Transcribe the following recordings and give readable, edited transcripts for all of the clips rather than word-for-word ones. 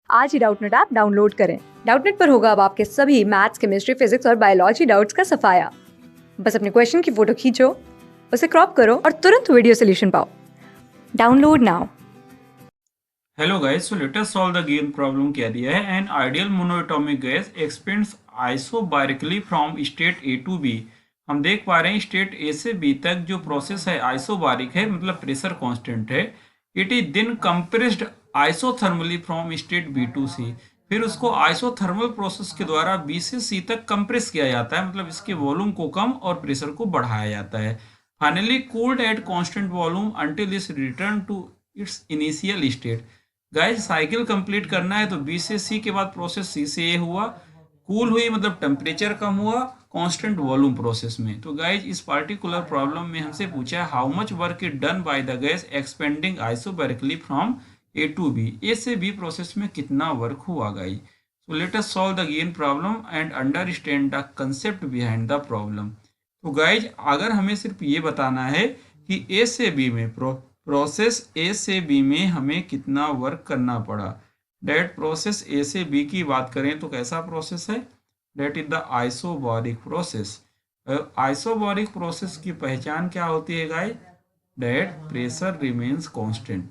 आज ही Doubtnut app download करें। Doubtnut पर होगा अब आपके सभी मैथ्स, केमिस्ट्री, फिजिक्स और बायोलॉजी डाउट्स का सफाया। बस अपने क्वेश्चन की फोटो खींचो, उसे क्रॉप करो और तुरंत वीडियो सोल्यूशन पाओ। Download now. Hello guys, so let us solve the given problem. क्या दिया है? An ideal monoatomic gas expands isobarically from state A to B. हम देख पा रहे हैं स्टेट ए से बी तक जो प्रोसेस है आइसोबारिक है, मतलब प्रेशर कांस्टेंट है। It is then compressed isothermally from state B to C. फिर उसको आइसोथर्मल प्रोसेस के द्वारा बी से सी तक कंप्रेस किया जाता है, मतलब इसके वॉल्यूम को कम और प्रेशर को बढ़ाया जाता है। Finally cooled at constant volume until its return to its initial state. Guys cycle complete करना है तो बी से सी के बाद प्रोसेस सी से ए हुआ, कूल हुई मतलब टेम्परेचर कम हुआ कांस्टेंट वॉल्यूम प्रोसेस में। तो गाइस इस पार्टिकुलर प्रॉब्लम में हमसे पूछा है how much work is done by the gas expanding isobarically from A to B. A से बी प्रोसेस में कितना वर्क हुआ guys. So let us solve the given problem and understand the concept behind the problem. तो guys अगर हमें सिर्फ ये बताना है कि ए से बी में प्रोसेस ए से बी में हमें कितना वर्क करना पड़ा, डेट प्रोसेस ए से बी की बात करें तो कैसा प्रोसेस है? That is the isobaric process. Isobaric process की पहचान क्या होती है guys? That pressure remains constant.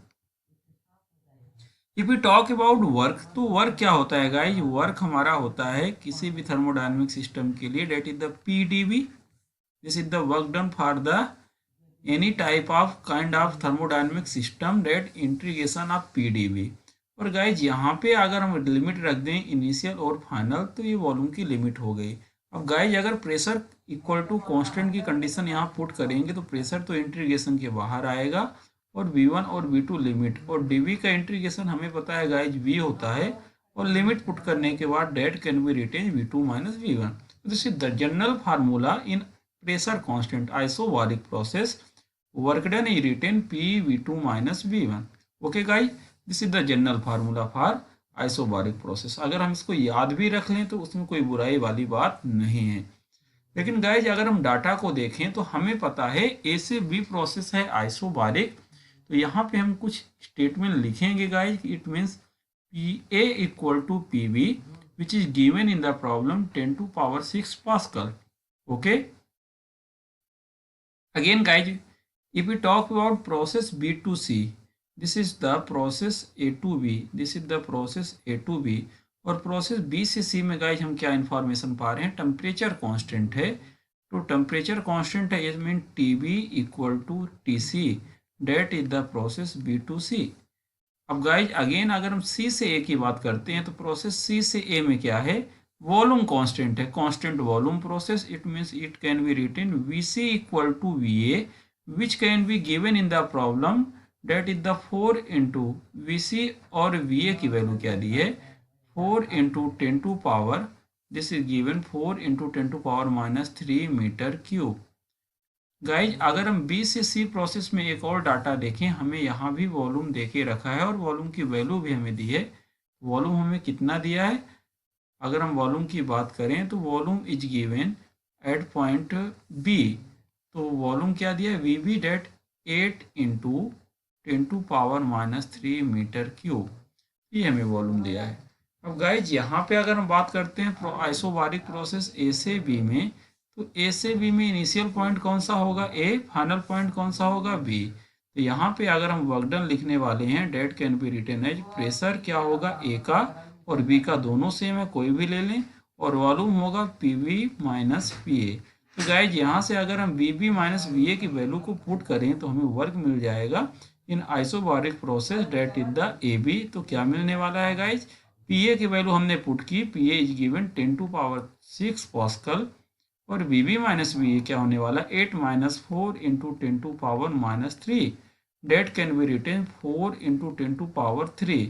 If you talk about work, तो वर्क क्या होता है गाइज? वर्क हमारा होता है किसी भी थर्मोडायनेमिक सिस्टम के लिए, that is the PDV. This is the work done for the any type of kind of thermodynamic system that integration of PdV। और गाइज यहाँ पे अगर हम लिमिट रख दें इनिशियल और फाइनल तो ये वॉल्यूम की लिमिट हो गई। अब गाइज अगर प्रेशर इक्वल टू कांस्टेंट की कंडीशन यहाँ पुट करेंगे तो प्रेशर तो इंटीग्रेशन के बाहर आएगा और V1 और V2 लिमिट, और dV का इंटीग्रेशन हमें पता है गाइज V होता है, और लिमिट पुट करने के बाद that can be written V2 minus V1। This is the general formula in pressure constant isobaric process. work done is written PV2 minus V1। Okay guys, this is the general formula for isobaric process. अगर हम इसको याद भी रख लें तो उसमें कोई बुराई वाली बात नहीं है। लेकिन गाइज अगर हम डाटा को देखें तो हमें पता है ए से बी प्रोसेस है आइसोबारिक। तो यहाँ पे हम कुछ स्टेटमेंट लिखेंगे guys. It means P A equal to P B which is given in the problem 10⁶ pascal. Okay, again guys, if we talk about process B to C, this is the process A to B, this is the process A to B। और process B से C में guys हम क्या information पा रहे हैं? Temperature constant है। तो टेम्परेचर कांस्टेंट है, it mean TB equal to TC, that is the process B to C। अब गाइज अगेन अगर हम C से A की बात करते हैं तो प्रोसेस C से A में क्या है? वॉल्यूम कांस्टेंट है, constant volume process. It means it can be written VC equal to VA which can be given in the problem, that is the 4 into VC, और VA की value क्या दी है? 4 into 10 to power, this is given 4 into 10 to power minus 3 metre cube. Guys अगर हम B से सी process में एक और डाटा देखें, हमें यहाँ भी वॉल्यूम दे के रखा है और वॉल्यूम की वैल्यू भी हमें दी है। वॉल्यूम हमें कितना दिया है? अगर हम वॉल्यूम की बात करें तो volume is given at point B. तो वॉल्यूम क्या दिया है? V B that 8 into 10 to power minus 3 metre cube, ये हमें वॉल्यूम दिया है। अब गाइज यहाँ पे अगर हम बात करते हैं आइसोबारिक प्रोसेस ए से बी में, तो ए से बी में इनिशियल पॉइंट कौन सा होगा? ए। फाइनल पॉइंट कौन सा होगा? बी। तो यहाँ पे अगर हम वर्क डन लिखने वाले हैं, that can be written as pressure क्या होगा? ए का और बी का दोनों सेम है, कोई भी ले लें, और वॉल्यूम होगा P V minus P A. तो गाइज यहाँ से अगर हम V B minus V A की वैल्यू को पुट करें तो हमें वर्क मिल जाएगा in isobaric process, that is the A B. तो क्या मिलने वाला है गाइज? पी ए की वैल्यू हमने पुट की, P A is given 10⁶ pascal, और V B minus V A क्या होने वाला? 8 minus 4 into 10 to power minus 3, that can be written 4 into 10 to power 3।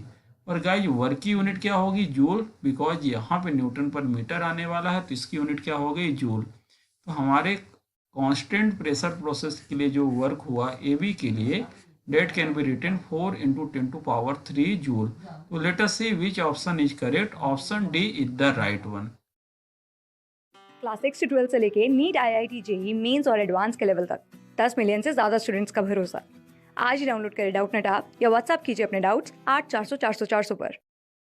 और गाइज वर्क की यूनिट क्या होगी? जूल, बिकॉज यहाँ पे न्यूटन पर मीटर आने वाला है तो इसकी यूनिट क्या हो गई? जूल। तो हमारे कांस्टेंट प्रेशर प्रोसेस के लिए जो वर्क हुआ ए बी के लिए, that can be written 4 into 10 to power 3 joule. तो let us see which option is correct. Option D is the right one. Class 6 से 12 से लेके नीट, IIT, JEE मेंस और एडवांस के लेवल तक 10 मिलियन से ज्यादा स्टूडेंट्स का भरोसा। आज ही डाउनलोड करें डाउटनेट ऐप या व्हाट्सएप कीजिए अपने डाउट्स 8400 400 400 पर।